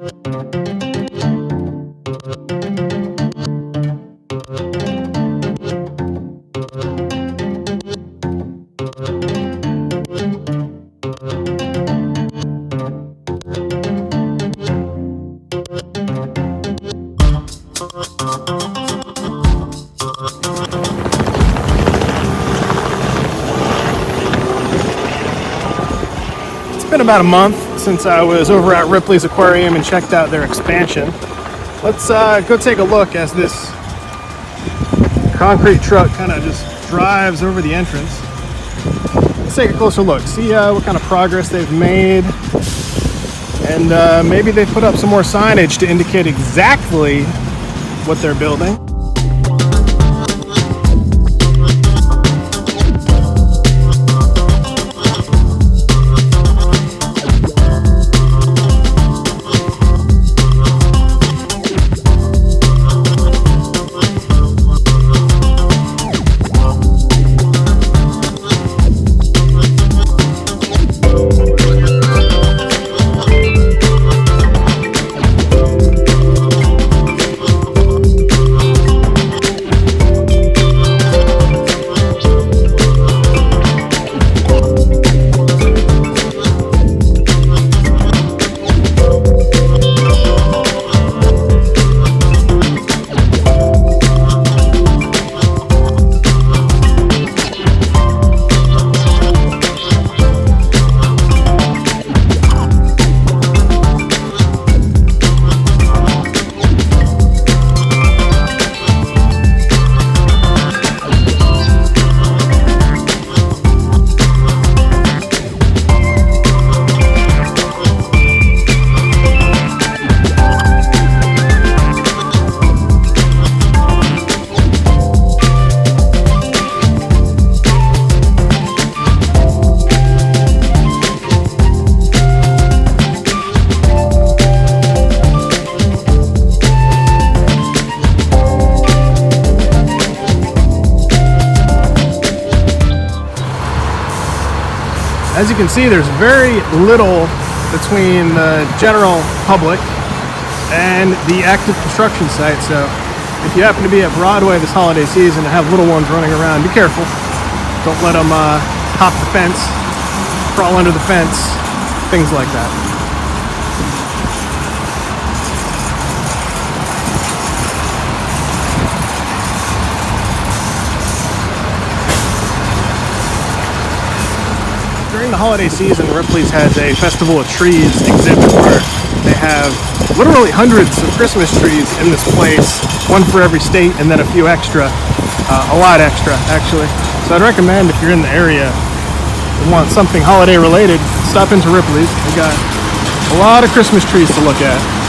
It's been about a month since I was over at Ripley's Aquarium and checked out their expansion. Let's go take a look as this concrete truck kind of just drives over the entrance. Let's take a closer look, see what kind of progress they've made, and maybe they put up some more signage to indicate exactly what they're building. As you can see, there's very little between the general public and the active construction site. So if you happen to be at Broadway this holiday season and have little ones running around, be careful. Don't let them hop the fence, crawl under the fence, things like that. During the holiday season, Ripley's has a Festival of Trees exhibit where they have literally hundreds of Christmas trees in this place, one for every state and then a few extra, a lot extra actually. So I'd recommend if you're in the area and want something holiday related, stop into Ripley's. They got a lot of Christmas trees to look at.